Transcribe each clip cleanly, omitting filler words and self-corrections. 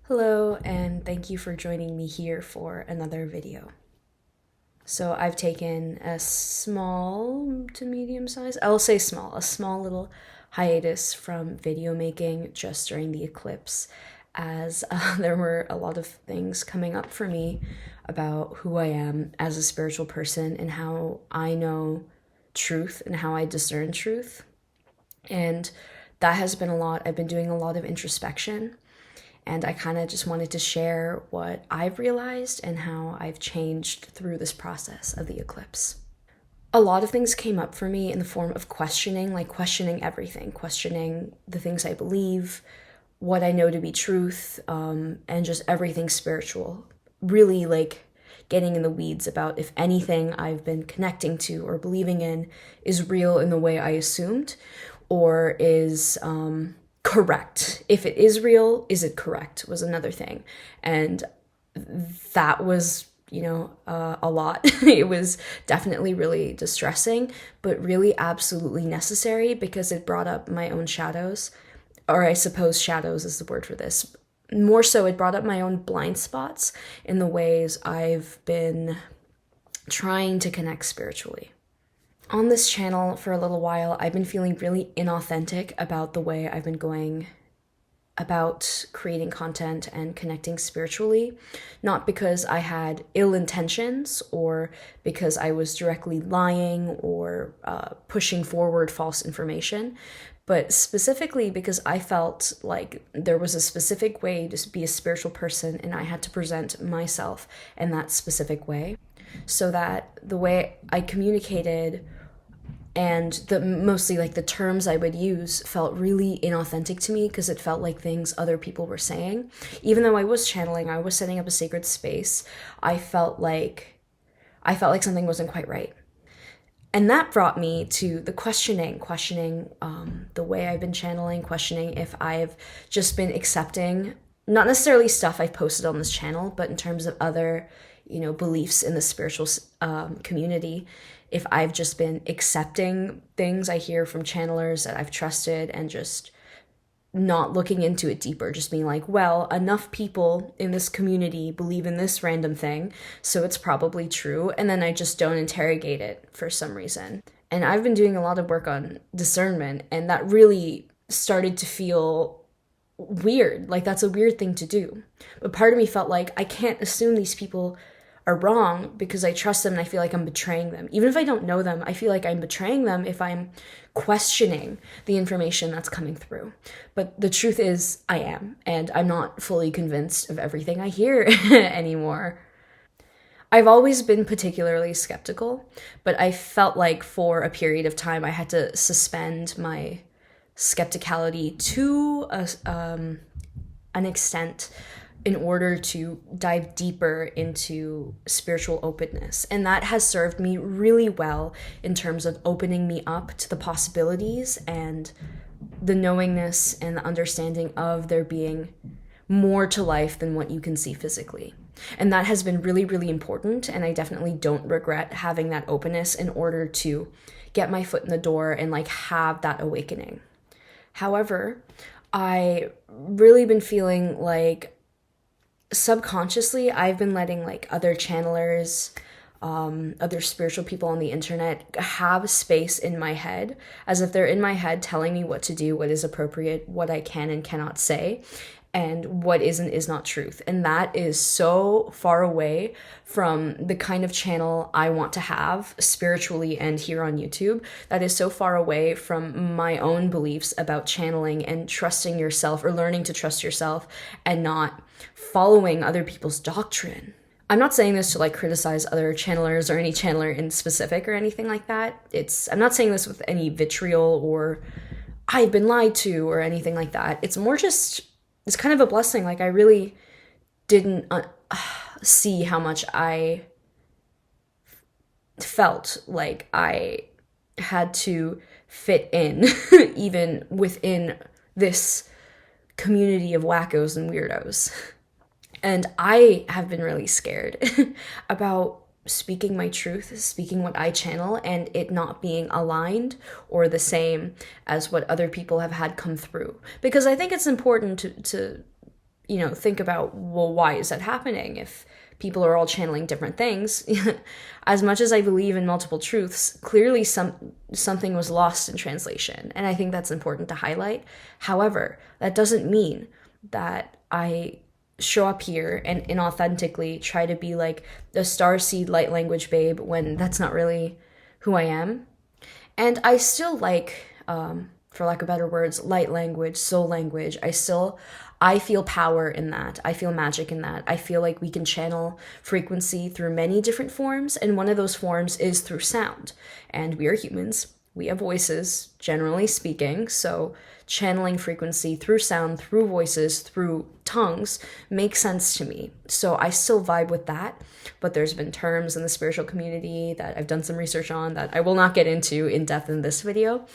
Hello, and thank you for joining me here for another video. So I've taken a small to medium size, I'll say small, a small little hiatus from video making just during the eclipse, as there were a lot of things coming up for me about who I am as a spiritual person and how I know truth and how I discern truth. And that has been a lot. I've been doing a lot of introspection. And I kind of just wanted to share what I've realized and how I've changed through this process of the eclipse. A lot of things came up for me in the form of questioning, like questioning everything, questioning the things I believe, what I know to be truth, and just everything spiritual. Really like getting in the weeds about if anything I've been connecting to or believing in is real in the way I assumed or is correct. If it is real, is it correct was another thing. And that was, a lot. It was definitely really distressing, but really absolutely necessary because it brought up my own shadows, or I suppose shadows is the word for this. More so, it brought up my own blind spots in the ways I've been trying to connect spiritually. On this channel for a little while, I've been feeling really inauthentic about the way I've been going about creating content and connecting spiritually, not because I had ill intentions or because I was directly lying or pushing forward false information, but specifically because I felt like there was a specific way to be a spiritual person and I had to present myself in that specific way so that the way I communicated and mostly like the terms I would use felt really inauthentic to me because it felt like things other people were saying. Even though I was channeling, I was setting up a sacred space, I felt like something wasn't quite right. And that brought me to the questioning the way I've been channeling, questioning if I've just been accepting, not necessarily stuff I've posted on this channel, but in terms of other, beliefs in the spiritual community, if I've just been accepting things I hear from channelers that I've trusted and just not looking into it deeper, just being like, well, enough people in this community believe in this random thing, so it's probably true, and then I just don't interrogate it for some reason. And I've been doing a lot of work on discernment, and that really started to feel weird. Like, that's a weird thing to do. But part of me felt like I can't assume these people are wrong because I trust them and I feel like I'm betraying them. Even if I don't know them, I feel like I'm betraying them if I'm questioning the information that's coming through. But the truth is, I am, and I'm not fully convinced of everything I hear anymore. I've always been particularly skeptical, but I felt like for a period of time I had to suspend my skepticality to an extent in order to dive deeper into spiritual openness. And that has served me really well in terms of opening me up to the possibilities and the knowingness and the understanding of there being more to life than what you can see physically. And that has been really, really important. And I definitely don't regret having that openness in order to get my foot in the door and have that awakening. However, I really been feeling like subconsciously I've been letting other channelers, other spiritual people on the internet have space in my head, as if they're in my head telling me what to do, what is appropriate, what I can and cannot say, and what is and is not truth. And that is so far away from the kind of channel I want to have spiritually and here on YouTube. That is so far away from my own beliefs about channeling and trusting yourself, or learning to trust yourself and not following other people's doctrine. I'm not saying this to criticize other channelers or any channeler in specific or anything like that. I'm not saying this with any vitriol or I've been lied to or anything like that. It's more just, it's kind of a blessing. I really didn't see how much I felt like I had to fit in even within this community of wackos and weirdos. And I have been really scared about speaking my truth, speaking what I channel, and it not being aligned or the same as what other people have had come through. Because I think it's important to think about, well, why is that happening if people are all channeling different things? As much as I believe in multiple truths, clearly something was lost in translation, and I think that's important to highlight. However, that doesn't mean that I show up here and inauthentically try to be like the starseed light language babe when that's not really who I am. And I still like, for lack of better words, light language, soul language. I feel power in that. I feel magic in that. I feel like we can channel frequency through many different forms, and one of those forms is through sound. And we are humans. We have voices, generally speaking, so channeling frequency through sound, through voices, through tongues makes sense to me. So I still vibe with that, but there's been terms in the spiritual community that I've done some research on that I will not get into in depth in this video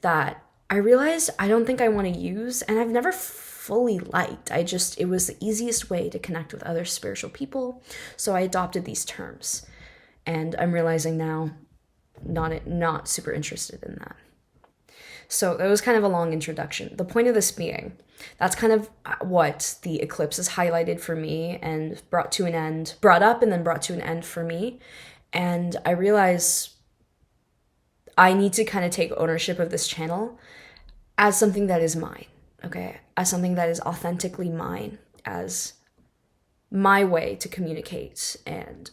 that I realized I don't think I want to use, and I've never fully liked. It was the easiest way to connect with other spiritual people, so I adopted these terms, and I'm realizing now not super interested in that. So that was kind of a long introduction. The point of this being, that's kind of what the eclipse has highlighted for me and brought up and then brought to an end for me. And I realize I need to kind of take ownership of this channel as something that is mine, okay? As something that is authentically mine, as my way to communicate and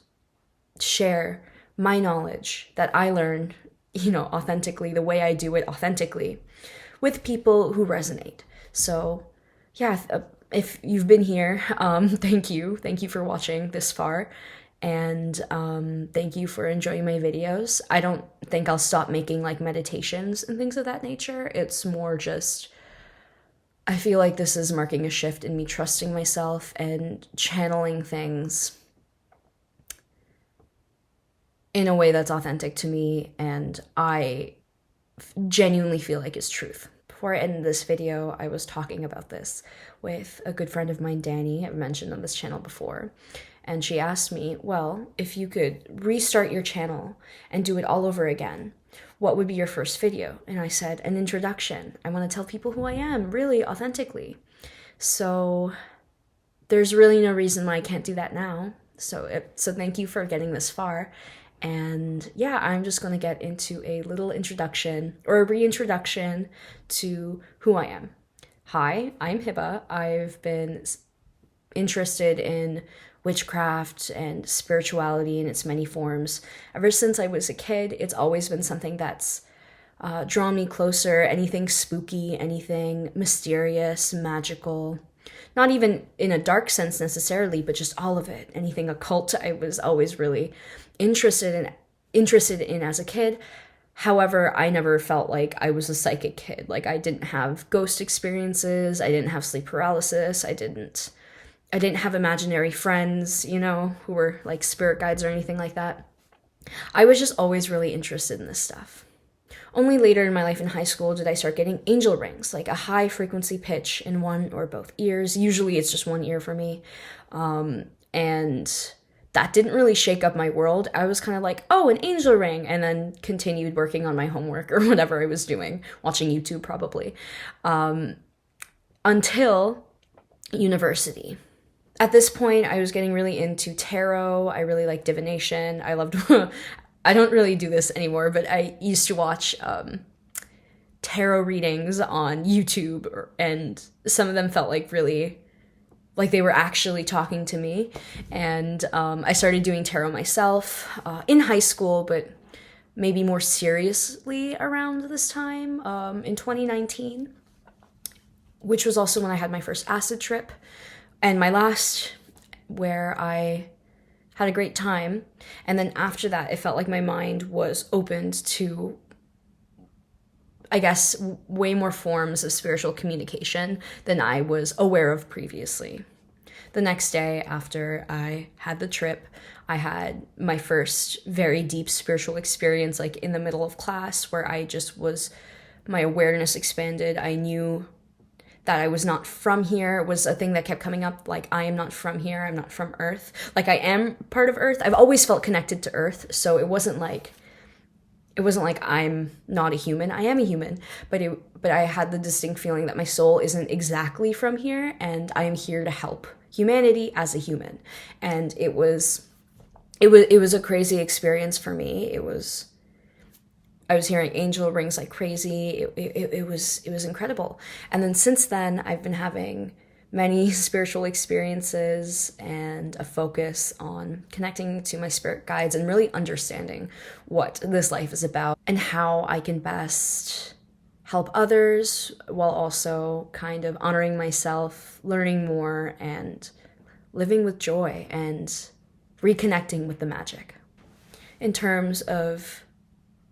share my knowledge that I learned, authentically, the way I do it authentically, with people who resonate. So yeah, if you've been here, thank you for watching this far, and thank you for enjoying my videos. I don't think I'll stop making like meditations and things of that nature. It's more just, I feel like this is marking a shift in me trusting myself and channeling things in a way that's authentic to me, and I genuinely feel like it's truth. Before I end this video, I was talking about this with a good friend of mine, Danny, I've mentioned on this channel before, and she asked me, well, if you could restart your channel and do it all over again, what would be your first video? And I said, an introduction. I want to tell people who I am, really authentically. So there's really no reason why I can't do that now. So thank you for getting this far. And yeah, I'm just going to get into a little introduction or a reintroduction to who I am. Hi, I'm Hiba. I've been interested in witchcraft and spirituality in its many forms ever since I was a kid. It's always been something that's drawn me closer. Anything spooky, anything mysterious, magical. Not even in a dark sense necessarily, but just all of it. Anything occult, I was always really interested in as a kid. However, I never felt like I was a psychic kid. Like, I didn't have ghost experiences. I didn't have sleep paralysis. I didn't have imaginary friends, who were like spirit guides or anything like that. I was just always really interested in this stuff. Only later in my life in high school did I start getting angel rings, like a high frequency pitch in one or both ears. Usually it's just one ear for me. And that didn't really shake up my world. I was kind of like, oh, an angel ring, and then continued working on my homework or whatever I was doing, watching YouTube probably, until university. At this point, I was getting really into tarot. I really liked divination. I loved, I don't really do this anymore, but I used to watch tarot readings on YouTube, and some of them felt like really, like they were actually talking to me. And I started doing tarot myself in high school, but maybe more seriously around this time in 2019, which was also when I had my first acid trip. And my last, where I had a great time. And then after that, it felt like my mind was opened to, I guess, way more forms of spiritual communication than I was aware of previously. The next day after I had the trip, I had my first very deep spiritual experience, like in the middle of class, where my awareness expanded. I knew that I was not from here. It was a thing that kept coming up, like, I am not from here, I'm not from Earth. Like, I am part of Earth. I've always felt connected to Earth, so it wasn't it wasn't like I'm not a human. I am a human, but I had the distinct feeling that my soul isn't exactly from here, and I am here to help humanity as a human. And it was a crazy experience for me. I was hearing angel rings like crazy. It was incredible. And then since then, I've been having many spiritual experiences and a focus on connecting to my spirit guides and really understanding what this life is about and how I can best help others while also kind of honoring myself, learning more, and living with joy and reconnecting with the magic. In terms of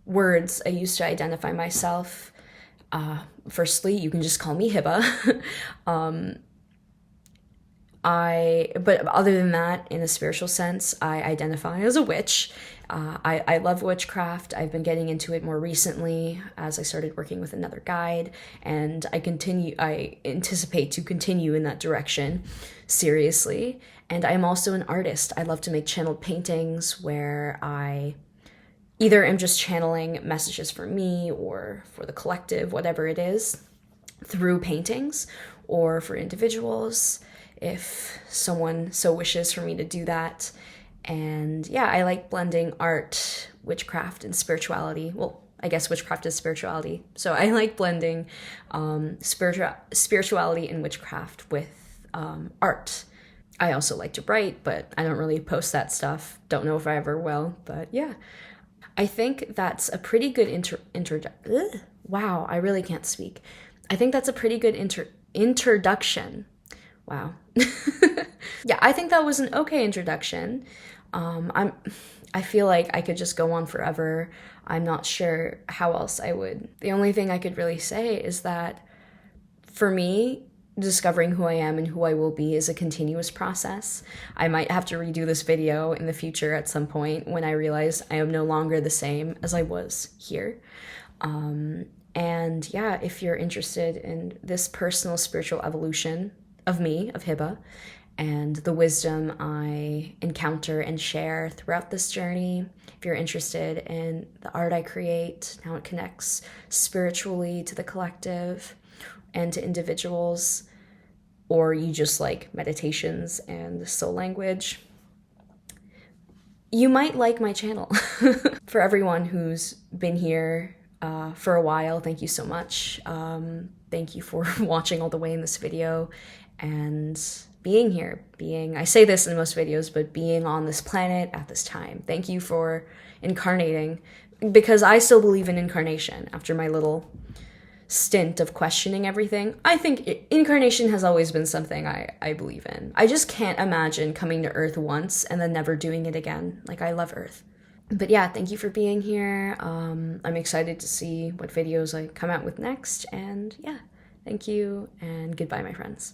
words I used to identify myself, firstly, you can just call me Hiba. But other than that, in a spiritual sense, I identify as a witch. I love witchcraft. I've been getting into it more recently as I started working with another guide, and I anticipate to continue in that direction seriously. And I'm also an artist. I love to make channeled paintings where I either am just channeling messages for me or for the collective, whatever it is, through paintings, or for individuals, if someone so wishes for me to do that. And yeah, I like blending art, witchcraft, and spirituality. Well, I guess witchcraft is spirituality. So I like blending spirituality and witchcraft with art. I also like to write, but I don't really post that stuff. Don't know if I ever will, but yeah. I think that's a pretty good wow, I really can't speak. I think that's a pretty good introduction. Wow. Yeah, I think that was an okay introduction. I feel like I could just go on forever. I'm not sure how else I would. The only thing I could really say is that for me, discovering who I am and who I will be is a continuous process. I might have to redo this video in the future at some point when I realize I am no longer the same as I was here. And yeah, if you're interested in this personal spiritual evolution of me, of Hiba, and the wisdom I encounter and share throughout this journey, if you're interested in the art I create, how it connects spiritually to the collective and to individuals, or you just like meditations and soul language, you might like my channel. For everyone who's been here for a while, thank you so much. Thank you for watching all the way in this video and being here, I say this in most videos, but being on this planet at this time. Thank you for incarnating, because I still believe in incarnation after my little stint of questioning everything. I think incarnation has always been something I believe in. I just can't imagine coming to Earth once and then never doing it again. Like, I love Earth. But yeah, thank you for being here. I'm excited to see what videos I come out with next. And yeah, thank you and goodbye, my friends.